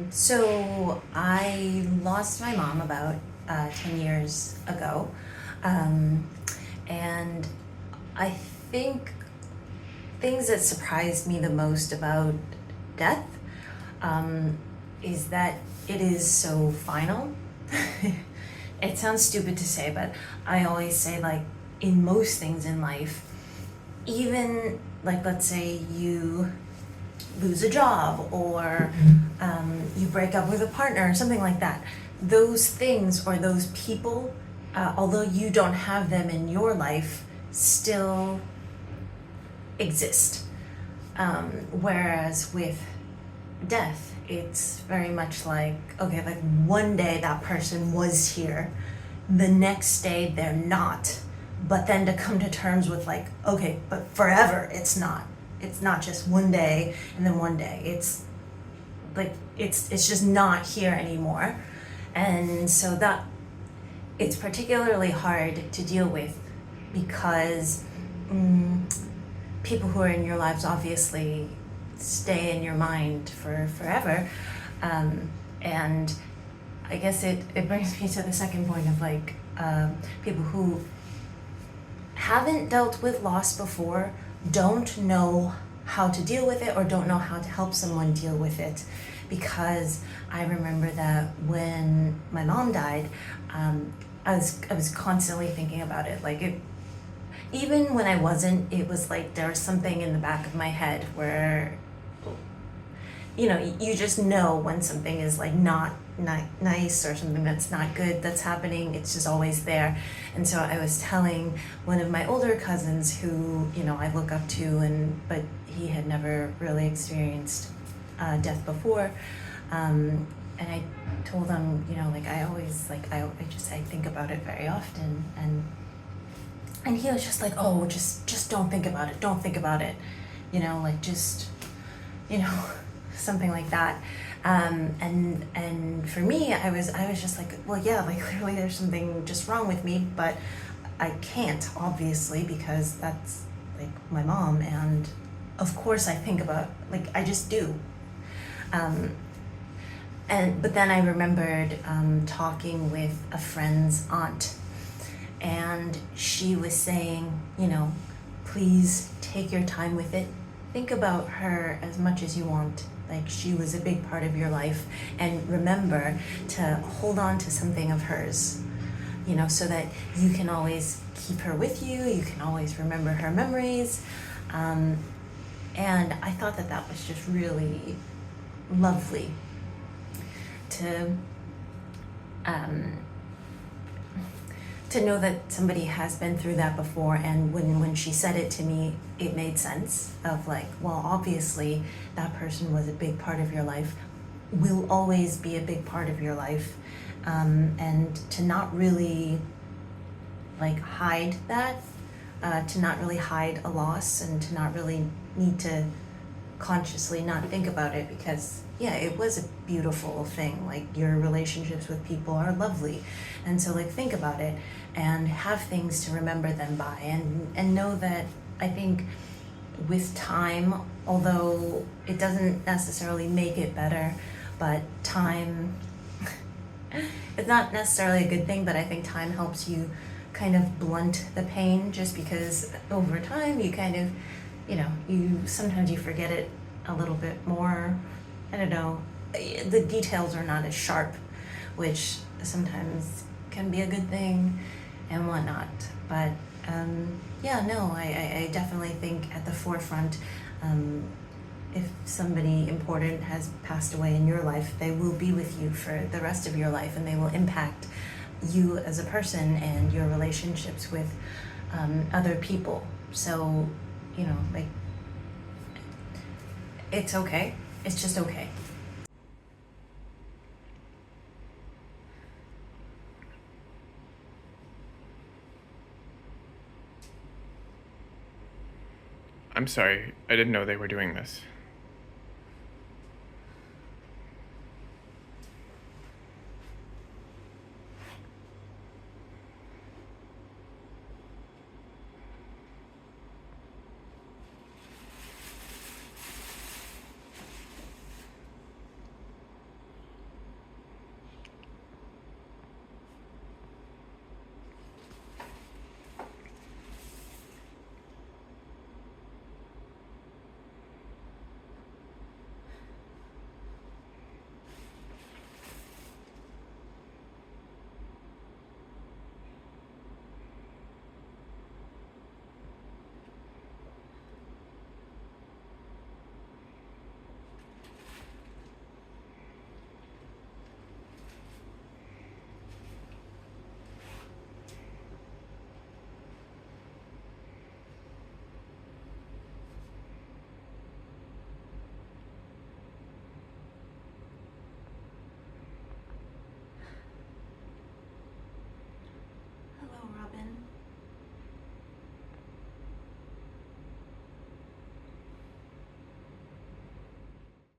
So I lost my mom about 10 years ago. Um, and I think things that surprised me the most about death um, is that it is so final. It sounds stupid to say, but I always say, like, in most things in life, even like, let's say you lose a job or you break up with a partner or something like that, those things or those people, although you don't have them in your life, still exist. Whereas with death, it's very much like, okay, like one day that person was here, the next day they're not, but then to come to terms with, like, okay, but forever it's not. It's not just one day and then one day. It's like it's just not here anymore. And so that it's particularly hard to deal with because people who are in your lives obviously stay in your mind for forever. And I guess it brings me to the second point of, like, people who haven't dealt with loss before don't know how to deal with it or don't know how to help someone deal with it. Because I remember that when my mom died, I was constantly thinking about it. Like, even when I wasn't, it was like there was something in the back of my head where, you just know when something is, like, not nice or something that's not good that's happening. It's just always there. And so I was telling one of my older cousins who, I look up to, but he had never really experienced death before. And I told him, like, I always, like, I think about it very often. And he was just like, oh, just don't think about it. Don't think about it. Like, just, something like that. And for me, I was just like, well, yeah, like, clearly there's something just wrong with me, but I can't, obviously, because that's, like, my mom. And of course I think about, like, I just do. But then I remembered talking with a friend's aunt, and she was saying, please take your time with it. Think about her as much as you want. Like, she was a big part of your life, and remember to hold on to something of hers, so that you can always keep her with you. You can always remember her memories. And I thought that was just really lovely to know that somebody has been through that before. And when she said it to me, it made sense of, like, well, obviously that person was a big part of your life, will always be a big part of your life. And to not really, like, hide that, to not really hide a loss, and to not really need to consciously not think about it, because yeah, it was a beautiful thing. Like, your relationships with people are lovely, and so, like, think about it and have things to remember them by, and know that I think with time, although it doesn't necessarily make it better, but time it's not necessarily a good thing, but I think time helps you kind of blunt the pain, just because over time you kind of, sometimes you forget it a little bit more. I don't know, the details are not as sharp, which sometimes can be a good thing and whatnot. But yeah, no, I definitely think at the forefront, if somebody important has passed away in your life, they will be with you for the rest of your life, and they will impact you as a person and your relationships with other people. So, like, it's okay. It's just okay. I'm sorry, I didn't know they were doing this.